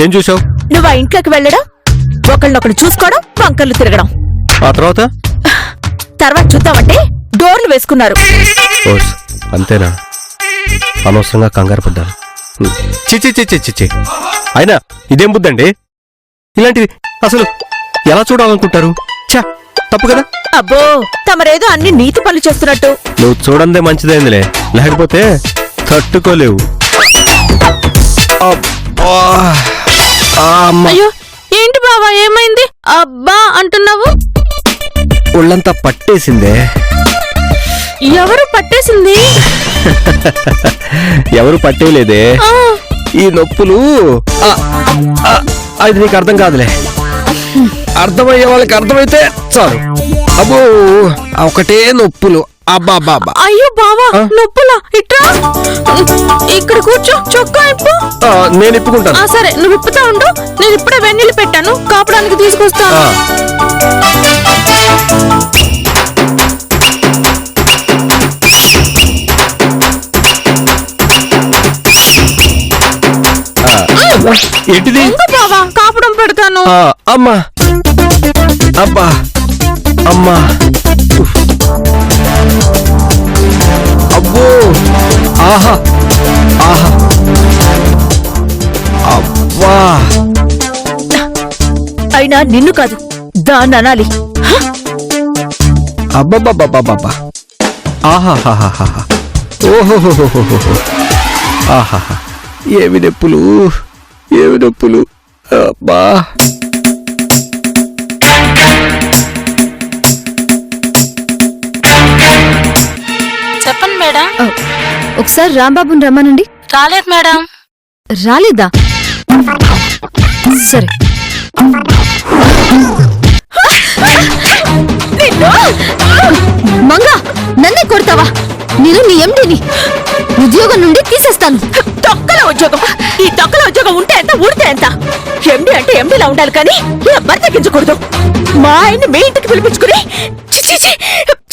ఏం చూసావు? నువ్వు ఆ ఇంట్లోకి వెళ్ళడం, ఒకళ్ళనొకడు చూసుకోవడం, వంకర్లు తిరగడం. ఆ తర్వాత చూద్దామంటే డోర్లు వేసుకున్నారు. అంతేనా? అనవసరంగా కంగారు పడ్డాను. చిచి అయినా ఇదేం బుద్ధండి? ఇలాంటివి అసలు ఎలా చూడాలనుకుంటారు? చా, తప్పు కదా. అబ్బో, తమరేదో అన్ని నీతి పనులు చేస్తున్నట్టు. నువ్వు చూడందే మంచిదైందిలే, లేకపోతే తట్టుకోలేవు. అయ్యో, ఏంటి బావా, ఏమైంది? అబ్బా అంటున్నావు. ఒళ్ళంతా పట్టేసిందే. ఎవరు పట్టేసింది? ఎవరు పట్టేయలేదే. ఈ నొప్పులు అది నీకు అర్థం కాదులే. అర్థమయ్యే వాళ్ళకి అర్థమైతే చాలు. అబ్బో, ఒకటే నొప్పులు. అబ్బా. అయ్యో బావా, నొప్పులా? ఇట్రా, ఇక్కడ కూర్చో. చొక్కా ఇప్పు. నేను ఇప్పుకుంటాను. సరే, నువ్వు ఇప్పుతా ఉండు. నేను ఇప్పుడే వెన్నీళ్ళు పెట్టాను, కాపడానికి తీసుకొస్తాను. ఏంటిది? బావా, కాపడం పెడతాను. అమ్మా, అబ్బా, అమ్మా, అబ్బో, ఆహా, అబ్బా. అయినా నిన్ను కాదు, దాన్ని అనాలి. అబ్బబ్బబ్బబ్బబ్బా, ఆహాహాహాహా, ఓహోహోహోహో, ఆహాహా, ఏమి నొప్పులు, ఏమి నొప్పులు. అబ్బా. చెప్పండి మేడం. ఒకసారి రాంబాబుని రమ్మనండి. రాలేదు మేడం. రాలేదా? సరే. మంగా, నన్నే కొడతావా? నేను నీ ఎండిని ఉద్యోగం నుండి తీసేస్తాను. తొక్కల ఉద్యోగం. ఈ తొక్కల ఉద్యోగం ఉంటే ఎంత, ఊడితే ఎంత. ఎండి అంటే ఎండిలా ఉండాలి కానీ ఇలా బర్తకించకూడదు. మా ఆయన్ని మీ ఇంటికి పిలిపించుకుని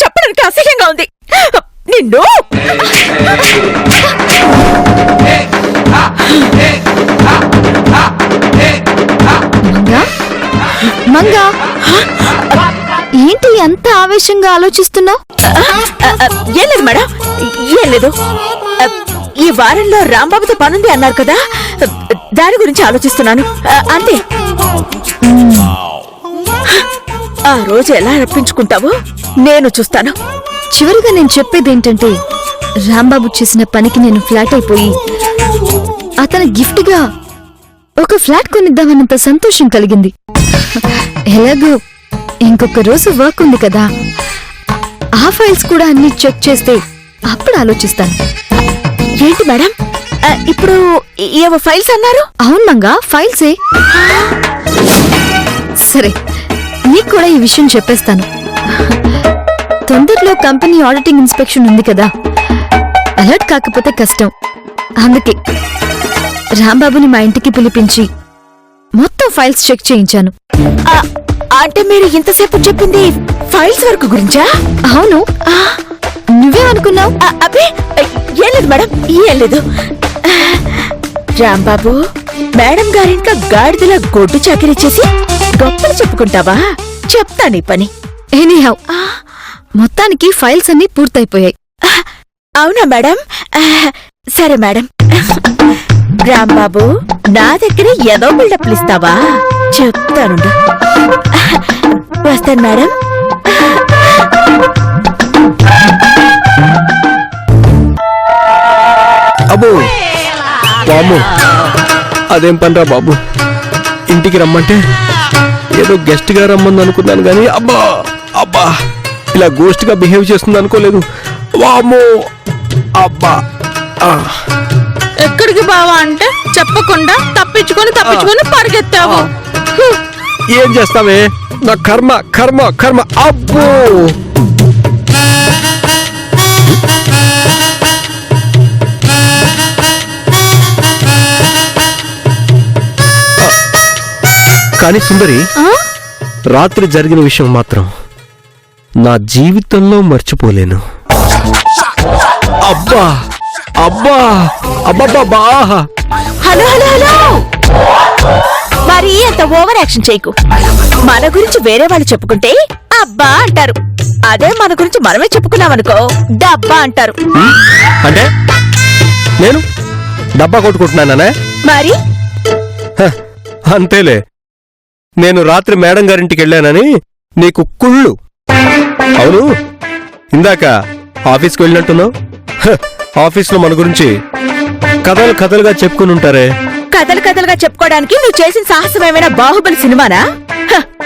చెప్పడానికి అసహ్యంగా ఉంది. నిన్ను మంగా, ఏంటి ఎంత ఆవేశంగా ఆలోచిస్తున్నావు? ఏం లేదు మేడం, ఏం లేదు. ఈ వారంలో రాంబాబుతో పనుంది అన్నారు కదా, దాని గురించి ఆలోచిస్తున్నాను అంతే. ఆ రోజు ఎలా రప్పించుకుంటావో నేను చూస్తాను. చివరిగా నేను చెప్పేదేంటంటే, రాంబాబు చేసిన పనికి నేను ఫ్లాట్ అయిపోయి అతను గిఫ్ట్ గా ఒక ఫ్లాట్ కొనిద్దామన్నంత సంతోషం కలిగింది. ఎలాగో ఇంకొక రోజు వర్క్ ఉంది కదా, ఆ ఫైల్స్ కూడా అన్ని చెక్ చేస్తే అప్పుడు ఆలోచిస్తాను. ఏంటి మేడం, ఇప్పుడు ఏవో ఫైల్స్ అన్నారు? అవును మంగా, ఫైల్సే. సరే, నీకు కూడా ఈ విషయం చెప్పేస్తాను. తొందరలో కంపెనీ ఆడిటింగ్ ఇన్స్పెక్షన్ ఉంది కదా, అలర్ట్ కాకపోతే కష్టం. అందుకే రాంబాబుని మా ఇంటికి పిలిపించి మొత్తం ఫైల్స్ చెక్ చేయించాను. అంటే మీరు ఇంతసేపు చెప్పింది ఫైల్స్ వర్క్ గురించా? అవును. నువ్వేమనుకున్నావు? అబ్బే, ఏం లేదు మేడం, ఏం లేదు. రాంబాబు, మేడం గారింట్లో గాడిదలా గొడ్డు చాకరీ చేసి గొప్పలు చెప్పుకుంటావా? చెప్తా నీ పని. ఎనీహౌ, మొత్తానికి ఫైల్స్ అన్ని పూర్తయిపోయాయి. అవునా మేడం? సరే మేడం. రాంబాబు, నా దగ్గర ఏదో బిల్డప్లు ఇస్తావా? చెప్తానుండు. వస్తాను మేడం. అబ్బో, బాబు, అదేం పనిరా బాబు, ఇంటికి రమ్మంటే ఏదో గెస్ట్ గా రమ్మంది అనుకున్నాను గానీ అబ్బా అబ్బా ఇలా గోస్ట్ గా బిహేవ్ చేస్తుంది అనుకోలేదు. వామ్మో, అబ్బా. ఎక్కడికి బావా అంటే చెప్పకుండా తప్పించుకొని పరిగెత్తావు. ఏం చేస్తావే, నా కర్మ కర్మ కర్మ. అబ్బో, కానీ సుందరి, రాత్రి జరిగిన విషయం మాత్రం నా జీవితంలో మర్చిపోలేను. అబ్బా అబ్బా అబ్బబ్బా. హలో హలో హలో, మరి అంత ఓవర్ యాక్షన్ చేయకు. మన గురించి వేరే వాళ్ళు చెప్పుకుంటే అబ్బా అంటారు. అదే మన గురించి మనమే చెప్పుకున్నామనుకో డబ్బా అంటారు. అంటే నేను డబ్బా కొట్టుకుంటున్నానే? మరి అంతేలే. నేను రాత్రి మేడం గారింటికి వెళ్ళానని నీకు కుళ్ళు. అవును, ఇందాక ఆఫీస్కి వెళ్ళినట్టున్నావు. ఆఫీస్లో మన గురించి కథలు కథలుగా చెప్పుకుని ఉంటారే. కథలు కథలుగా చెప్పుకోవడానికి నువ్వు చేసిన సాహసం ఏమైనా బాహుబలి సినిమానా?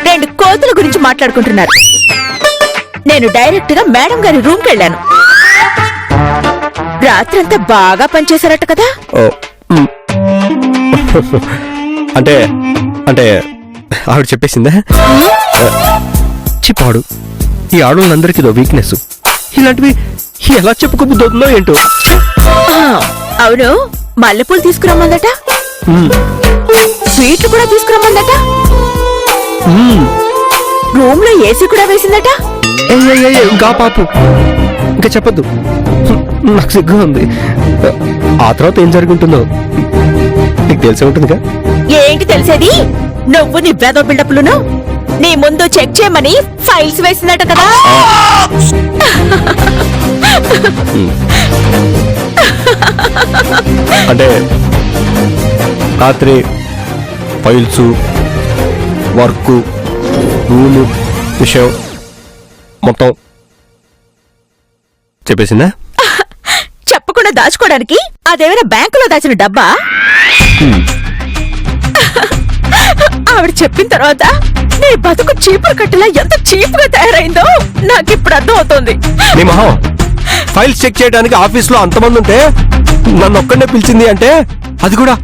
2 కోతుల గురించి మాట్లాడుకుంటున్నారు. నేను డైరెక్ట్ గా మేడం గారి రూమ్ కి వెళ్ళాను. రాత్రంతా బాగా పనిచేశారట కదా? ఓ, అంటే అంటే ఆవిడ చెప్పేసిందా? చిప్పాడు. ఈ ఆడవాళ్ళందరికీ ఇదో వీక్నెస్. ఇలాంటివి ఎలా చెప్పుకోబుద్దవుతుందో ఏంటో. అవును, మల్లెపూలు తీసుకురమ్మందట, స్వీట్లు కూడా తీసుకురమ్మందట, రూమ్ లో ఏసీ కూడా వేసిందట. ఇంకా పాపు, ఇంకా చెప్పద్దు, నాకు సిగ్గు ఉంది. ఆ తర్వాత ఏం జరుగుతుందో నీకు తెలిసే ఉంటుందిగా. ఏంటి తెలిసేది? నువ్వు నీ బ్రదర్ బిల్డప్లను నీ ముందు చెక్ చేయమని ఫైల్స్ వేసిందట కదా. అంటే రాత్రి ఫైల్స్, వర్క్, రూము విషయం మొత్తం చెప్పేసిందా? చెప్పకుండా దాచుకోవడానికి అదేమైనా బ్యాంకులో దాచిన డబ్బా? ఆవిడ చెప్పిన తర్వాత నీ బతుకు చీపురు కట్టెలా ఎంత చీప్ గా తయారైందో నాకు ఇప్పుడు అర్థం అవుతోంది. నీ మొహం, ఫైల్స్ చెక్ చేయడానికి ఆఫీస్ లో అంతమంది ఉంటే నన్ను ఒక్కడే పిలిచింది అంటే, అది కూడా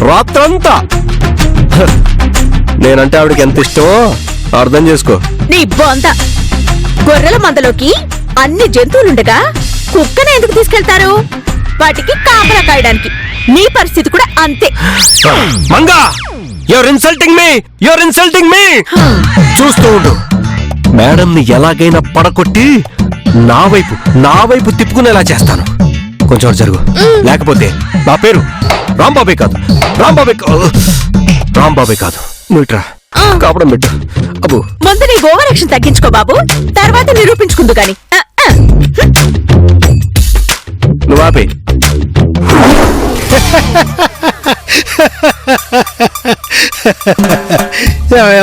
రాత్రంతా. నేనంటే ఆవిడకి ఎంత ఇష్టమో అర్థం చేసుకో. నీ బొంద. గొర్రెల మందలోకి అన్ని జంతువులుండగా కుక్కనే ఎందుకు తీసుకెళ్తారు? వాటికి కాపలా కాయడానికి. నీ పరిస్థితి కూడా అంతే. Manga, you're insulting me, you're insulting me. చూస్తూ ఉండు, మేడం ని ఎలాగైనా పడకొట్టి నా వైపు తిప్పుకునేలా చేస్తాను. కొంచెం జరుగు, లేకపోతే నా పేరు రాంబాబే కాదు. నువ్వు ఇట్రా, కాపడం పెట్టు. అబ్బు, ముందు నీ ఓవర్ యాక్షన్ తగ్గించుకో బాబు, తర్వాత నిరూపించుకుందు గాని. నువ్వు ఆపే.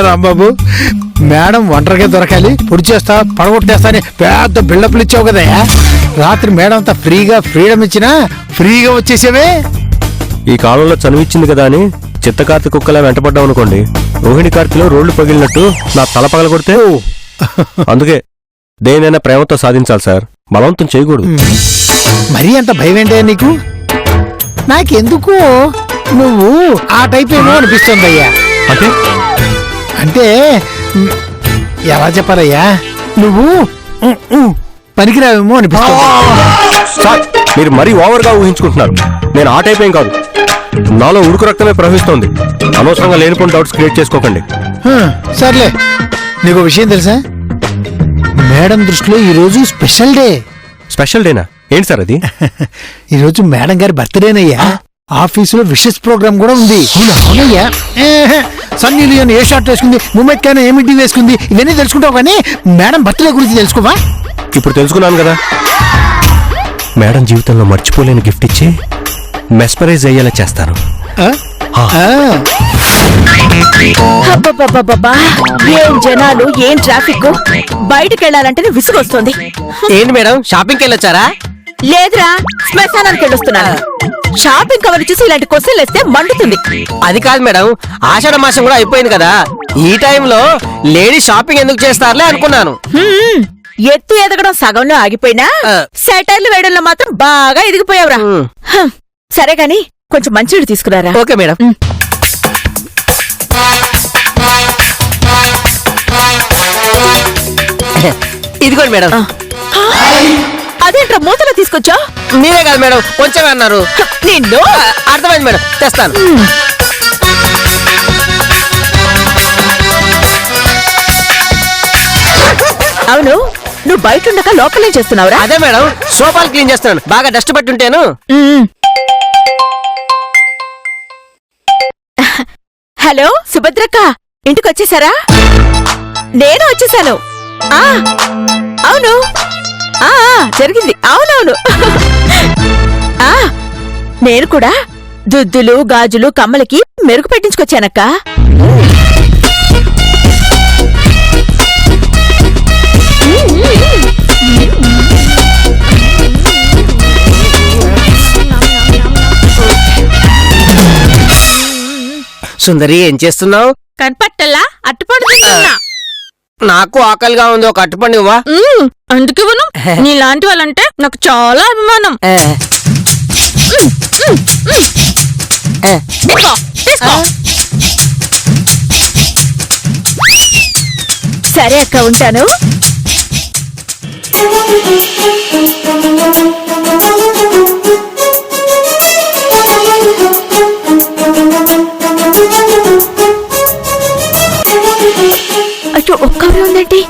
రాంబాబు, మేడం ఒంటరిగా దొరకాలి, పొడి చేస్తా, పడగొట్టేస్తా అని పెద్ద బిల్డప్లు ఇచ్చావు కదయ్యా. రాత్రి మేడం అంతా ఫ్రీడమ్ ఇచ్చినా ఫ్రీగా వచ్చేసేవే. ఈ కాలంలో చనువిచ్చింది కదా అని చిత్తకార్తి కుక్కలా వెంటపడ్డావు అనుకోండి, రోహిణి కార్తిలో రోడ్లు పగిలినట్టు నా తల పగల కొడితే. అందుకే దేనైనా ప్రేమతో సాధించాలి సార్, బలవంతం చేయకూడదు. మరీ అంత భయం ఏంటయ్యా నీకు? నాకెందుకు నువ్వు ఆ టైప్ ఏమో అనిపిస్తుందయ్యా. అంటే అంటే ఎలా చెప్పాలయ్యా, నువ్వు పనికిరావేమో అనిపిస్తుంది. సార్, మీరు మరీ ఓవర్గా ఊహించుకుంటున్నారు. నేను ఆ టైప్ ఏం కాదు. నాలో ఉడుకు రక్తమే ప్రవహిస్తోంది. అనవసరంగా లేనిపోయిన డౌట్స్ క్రియేట్ చేసుకోకండి. సర్లే, నీకు విషయం తెలుసా? మేడం దృష్టిలో ఈరోజు స్పెషల్ డే. స్పెషల్ డేనా? ఏంటి సార్ అది? ఈరోజు మేడం గారి బర్త్డేనయ్యా. ఆఫీసులో విషెస్ ప్రోగ్రామ్ కూడా ఉంది. అవునయ్యా. సన్నీ లియోన్ ఏ షార్ట్ వేసుకుంది, మూమెంట్ కానీ ఏమిటి వేసుకుంది, ఇవన్నీ తెలుసుకుంటావు, కానీ మేడం బర్త్డే గురించి తెలుసుకోవా? ఇప్పుడు తెలుసుకున్నాను కదా. మేడం జీవితంలో మర్చిపోలేని గిఫ్ట్ ఇచ్చి మెస్పరైజ్ అయ్యేలా చేస్తాను. అబ్బబ్బబ్బబ్బబ్బా, ఏం జనాలు, ఏం ట్రాఫిక్. బయటికి వెళ్ళాలంటేనే విసుగొస్తుంది. ఏంటి మేడం, షాపింగ్కి వెళ్ళొచ్చారా? లేదురా, శ్మశానానికి వెళ్ళొస్తున్నాను. షాపింగ్ కవర్ చూసి ఇలాంటి క్వశ్చన్లు వేస్తే మండుతుంది. అది కాదు మేడం, ఆషాఢ మాసం కూడా అయిపోయింది కదా, ఈ టైంలో లేడీ షాపింగ్ ఎందుకు చేస్తారులే అనుకున్నాను. ఎత్తు ఎదగడం సగంలో ఆగిపోయినా సెటర్లు వేయడంలో మాత్రం బాగా ఎదిగిపోయావురా. సరే గాని కొంచెం మంచినీళ్ళు తీసుకురారా. Okay madam. ఇదిగోండి మేడం. అదేంట్రా మూతలో తీసుకొచ్చా? మీరే కాదు మేడం, కొంచెమే అన్నారు. నిన్ను అర్థమైంది మేడం, తెస్తాను. అవును, నువ్వు బయట ఉండక లోపలే చేస్తున్నావురా? అదే మేడం, సోఫాలు క్లీన్ చేస్తున్నాను, బాగా డస్ట్ పట్టుంటేను. హలో సుభద్రక్క, ఇంటికి వచ్చేసారా? నేను వచ్చేసాను. ఆ అవును, జరిగింది. అవునవును. ఆ నేను కూడా దుద్దులు గాజులు కమ్మలకి మెరుగు పెట్టించుకొచ్చానక్క. సుందరి ఏం చేస్తున్నావు? కనపట్టల్లా అట్టుపడి తింటున్నా. నాకు ఆకలిగా ఉంది, ఒక అట్టుపండు ఇవ్వా. అందుకే నీలాంటి వాళ్ళంటే నాకు చాలా అభిమానం. తీసుకో, తీసుకో. సరే అక్క, ఉంటాను. అటు ఒక్క ఉందండి.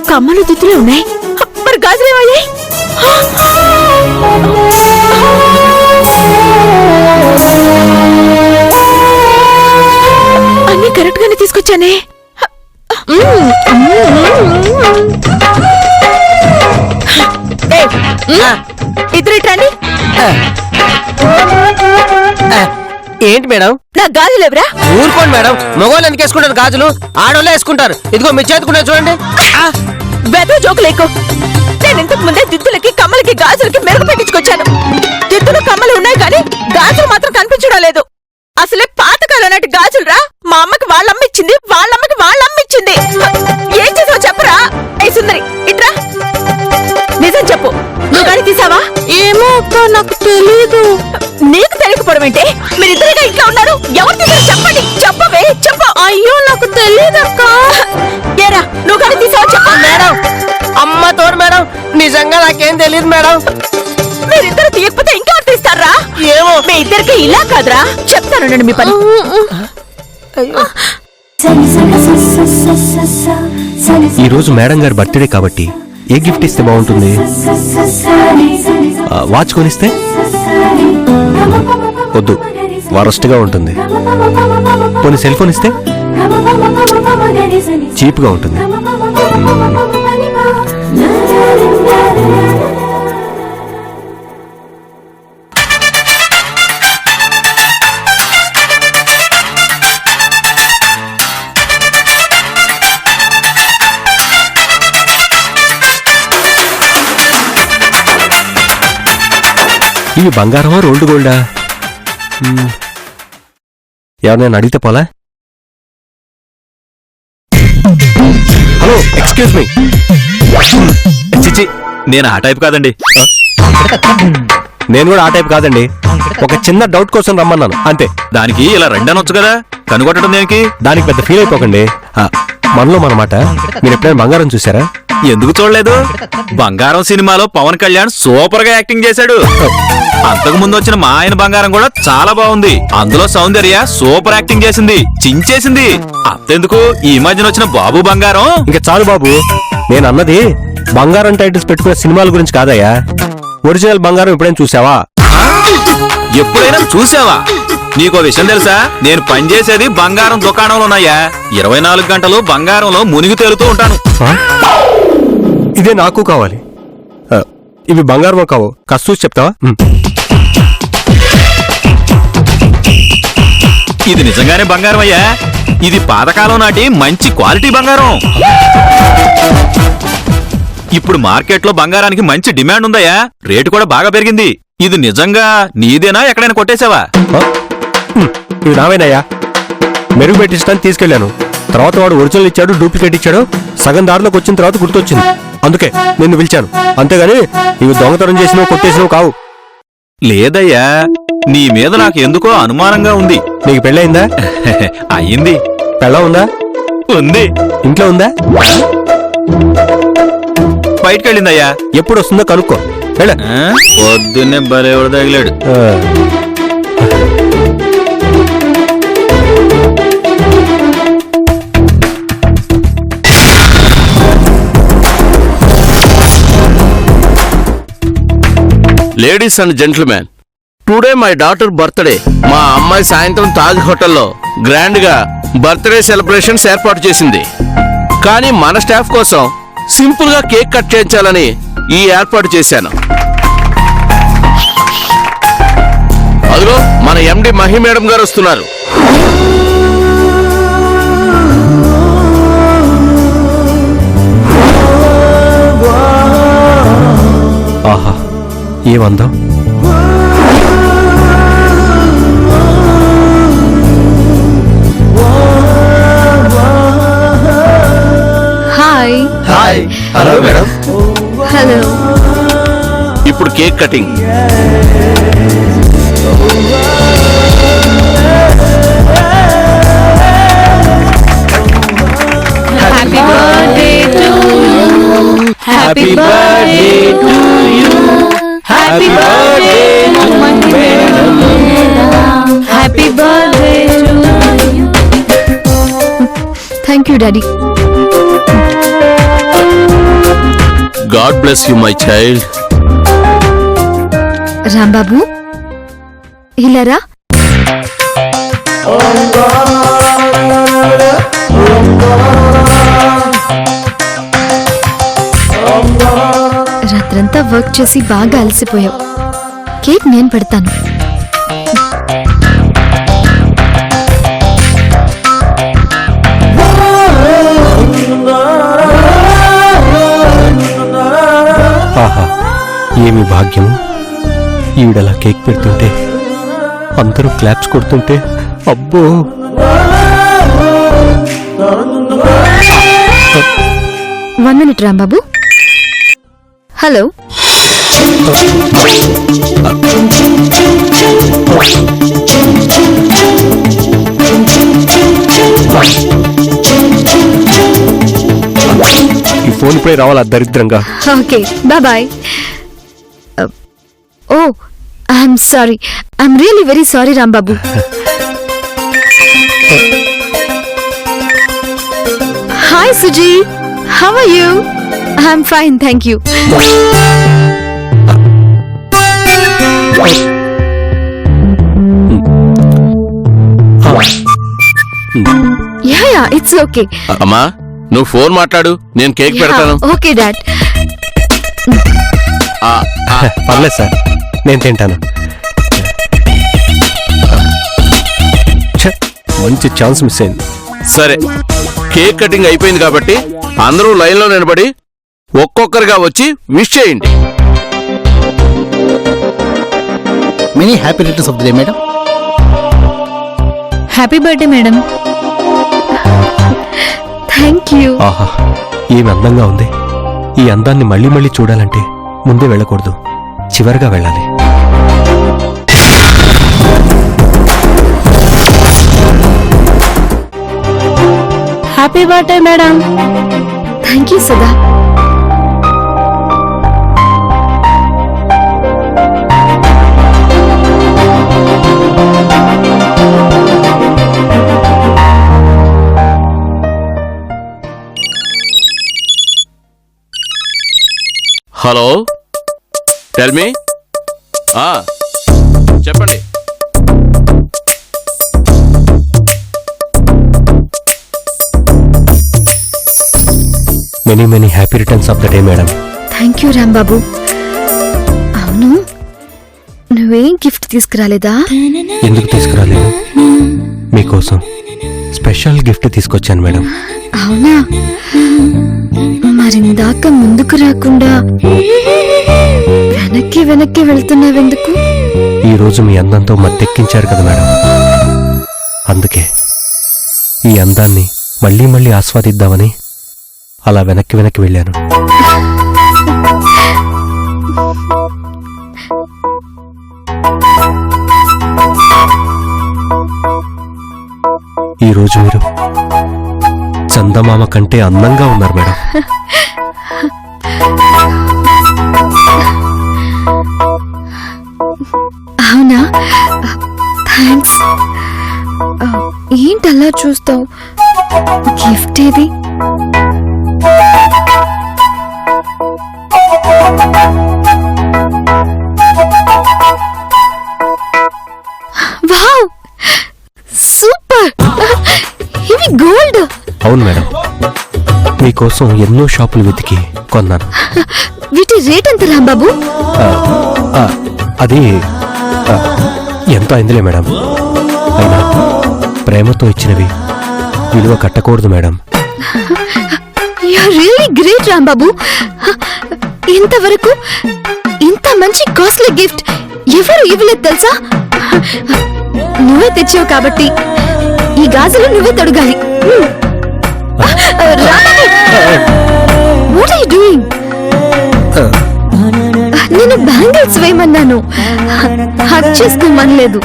కమ్మలు దుద్దులే ఉన్నాయి, మరి గాజులేమయ్యాయి? అన్నీ కరెక్ట్ గానే తీసుకొచ్చానే. ఇద్దరు రండి. ఏంటి మేడం? నా గాజులేవరా? ఊరుకోండి మేడం, మగవాళ్ళు ఎందుకు వేసుకుంటారు గాజులు? ఆడవాళ్ళే వేసుకుంటారు. ఇదిగో మీ చేతుకున్నారు చూడండి. వెదో జోకు లేకు. నేను ఇంతకు ముందే దిద్దులకి కమ్మలకి గాజులకి మెరుగు పెట్టించుకొచ్చాను. దిద్దులు కమ్మలు ఉన్నాయి కానీ గాజులు మాత్రం కనిపించడం లేదు. అసలే పాతకాలం నాటి గాజులరా. మా అమ్మకి వాళ్ళమ్మిచ్చింది, వాళ్ళమ్మకి వాళ్ళమ్మిచ్చింది. ఏం చేసావు చెప్పరా? ఏ సుందరి ఇట్రా, నిజం చెప్పు, నువ్వు గాని తీసావా? ఏమో అక్క, నాకు తెలీదు. నీకు తెలియకపోవడం ఏంటి? మీరిద్దరుగా ఇంట్లో ఉన్నారు, ఎవరు తీసారు చెప్పండి. చెప్పవే, చెప్పు. అయ్యో నాకు తెలీదక్క. ఏరా, నువ్వు గాని తీసావా చెప్పు. మేడం, అమ్మ తోడు మేడం, నిజంగా నాకేం తెలియదు మేడం. మీరిద్దరు తీయకపోతే ఇంకెవరు తీస్తారా? ఏమో. మీ ఇద్దరికి ఇలా కాదురా, చెప్తాను మీ పని. ఈ రోజు మేడం గారి బర్త్డే కాబట్టి ఏ గిఫ్ట్ ఇస్తే బాగుంటుంది? వాచ్ కొనిస్తే? వద్దు, వరస్ట్ గా ఉంటుంది. పోనీ సెల్ ఫోన్ ఇస్తే? చీప్ గా ఉంటుంది. ఇవి బంగారమా రోల్డ్ గోల్డా? ఎవరినైనా అడిగితే పోలా? Hello, excuse me. చిచి, నేను ఆ టైప్ కాదండి. నేను కూడా ఆ టైప్ కాదండి. ఒక చిన్న డౌట్ కోసం రమ్మన్నాను అంతే. దానికి ఇలా రెండనొచ్చు కదా, కనుగొట్టడం దేనికి? దానికి పెద్ద ఫీల్ అయిపోకండి. మనలో మనమాట. మీరు ఎప్పుడైనా బంగారం చూసారా? ఎందుకు చూడలేదు? బంగారం సినిమాలో పవన్ కళ్యాణ్ సూపర్ గా యాక్టింగ్ చేశాడు. అంతకు ముందు వచ్చిన మా ఆయన బంగారం కూడా చాలా బాగుంది. అందులో సౌందర్య సూపర్ యాక్టింగ్ చేసింది, చించేసింది. అంతెందుకు, ఈ మధ్యన వచ్చిన బాబు బంగారం. ఇంకా చాలు బాబు, నేను అన్నది బంగారం టైటిల్స్ పెట్టుకునే సినిమాల గురించి కాదయ్యా. ఒరిజినల్ బంగారం ఎప్పుడైనా చూసావా? ఎప్పుడైనా చూసావా? నీకో విషయం తెలుసా? నేను పనిచేసేది బంగారం దుకాణంలోనయ్యా. 24 గంటలు బంగారంలో మునిగి తేలుతూ ఉంటాను. ఇదే నాకు కావాలి. ఇవి బంగారం కావు, కాస్త చూసి చెప్తావా? ఇది నిజంగానే బంగారం అయ్యా. ఇది పాతకాలం నాటి మంచి క్వాలిటీ బంగారం. ఇప్పుడు మార్కెట్లో బంగారానికి మంచి డిమాండ్ ఉందయ్యా. రేటు కూడా బాగా పెరిగింది. ఇది నిజంగా నీదేనా, ఎక్కడైనా కొట్టేశావా? ఇవి నావేనయ్యా. మెరుగు పెట్టించడానికి తీసుకెళ్లాను. తర్వాత వాడు ఒరిజినల్ ఇచ్చాడు, డూప్లికేట్ ఇచ్చాడు. సగం దారిలోకి వచ్చిన తర్వాత గుర్తొచ్చింది, అందుకే నిన్ను పిలిచాను. అంతేగాని ఇవి దొంగతనం చేసినవి, కొట్టేసినవి కావు. లేదయ్యా, నీ మీద నాకు ఎందుకో అనుమానంగా ఉంది. నీకు పెళ్ళయిందా? అయ్యింది. పెళ్ళ ఉందా? ఉంది. ఇంట్లో ఉందా? బయటకెళ్ళిందయ్యా. ఎప్పుడు వస్తుందో కనుక్కో. వెళ్ళ. పొద్దున్నే బలేవాడు తగిలాడు. Ladies and gentlemen, today my daughter birthday. మా అమ్మాయి సాయంత్రం తాజ్ హోటల్లో గ్రాండ్ గా బర్త్డే సెలబ్రేషన్స్ ఏర్పాటు చేసింది. కానీ మన స్టాఫ్ కోసం సింపుల్ గా కేక్ కట్ చేయించాలని ఈ ఏర్పాటు చేశాను. అదిగో మన ఎండి మహి మేడం గారు వస్తున్నారు. ఆహా ఏమందాం. Hi. Hi. Hello madam. Hello. ఇప్పుడు cake cutting. Happy birthday to you. Happy birthday to you. Happy birthday to madam. Happy birthday to you. Thank you daddy. God bless you my child. Rambabu ఇలారా. రాత్రంతా work చేసి బాగా అలసిపోయావు. Cake నేను పెడతాను. ఆహా ఏమి భాగ్యము. ఈవిడలా కేక్ పెడుతుంటే అందరూ క్లాప్స్ కొడుతుంటే అబ్బో. One minute Rambabu. హలో. ఈ ఫోన్ ఇప్పుడే రావాలా దరిద్రంగా. Okay bye. Oh I'm sorry. I'm really very sorry Rambabu. Hi Suji, how are you? I'm fine thank you. Yeah yeah it's okay. అమ్మా నువ్వు ఫోన్ మాట్లాడు, నేను కేక్ పెడతాను. Okay dad. పర్లేదు సార్, నేను తింటాను. ఛ, మంచి ఛాన్స్ మిస్ అయింది. సరే కేక్ కటింగ్ అయిపోయింది కాబట్టి అందరూ లైన్ లో నిలబడి ఒక్కొక్కరిగా వచ్చి విష్ చేయండి. Many happy returns of the day madam. Happy birthday madam. Thank you. ఆహా ఏమి అందంగా ఉంది. ఈ అందాన్ని మళ్ళీ మళ్ళీ చూడాలంటే ముందే వెళ్ళకూడదు, చివరిగా వెళ్ళాలి. Happy birthday madam. Thank you Sada. Hello tell me. చెప్పండి. Many many happy returns of the day madam. Thank you Rambabu. అవును నువ్వేం గిఫ్ట్ తీసుకురాలేదా? ఎందుకు తీసుకురాలేదు? మీకోసం స్పెషల్ గిఫ్ట్ తీసుకొచ్చాను మేడం. అవునా? మరిందాక ముందుకు రాకుండా వెనక్కి వెనక్కి వెళ్తున్నావెందుకు? ఈ రోజు మీ అందంతో మత్తెక్కించారు కదా మేడం, అందుకే ఈ అందాన్ని మళ్ళీ మళ్ళీ ఆస్వాదిద్దామని అలా వెనక్కి వెనక్కి వెళ్ళాను. ఈ రోజు మీరు చందమామ కంటే అందంగా ఉన్నారు మేడం. అవునా? థ్యాంక్స్. ఏంటలా చూస్తావు? గిఫ్ట్ ఏది? అవును మేడం, మీకోసం ఎన్నో షాపులు వెతికి కొన్నాను. వీటి రేట్ ఎంత రాంబాబు? అది ఎంతో అయిందిలే మేడం. అయినా ప్రేమతో ఇచ్చినవి విలువ కట్టకూడదు madam. You are really great Rambabu. ఇంతవరకు ఇంత మంచి కాస్ట్లీ గిఫ్ట్ ఎవరు ఇవ్వలేదు తెలుసా? నువ్వే తెచ్చావు కాబట్టి ఈ గాజులు నువ్వే తొడగాలి. What are you doing? నేను బ్యాంగిల్స్ వేయమన్నాను, హక్ చేసుకోమనలేదు.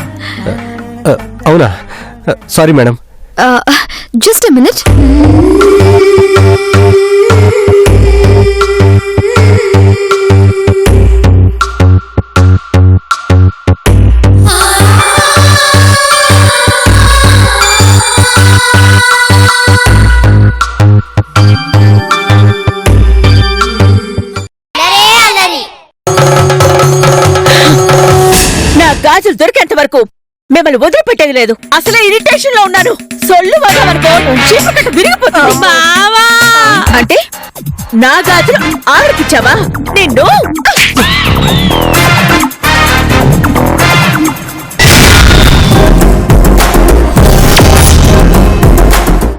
అవునా? Sorry madam. Just a minute. నా గాజులు దొరికేంత వరకు మిమ్మల్ని వదిలిపెట్టేది లేదు. అసలే ఇరిటేషన్ లో ఉన్నాను. సొల్లు వదలనుకో చీపు కట్ట విరిగిపోతుంది. బావా అంటే నా గాజులు ఆవిడకిచ్చావా? నిన్ను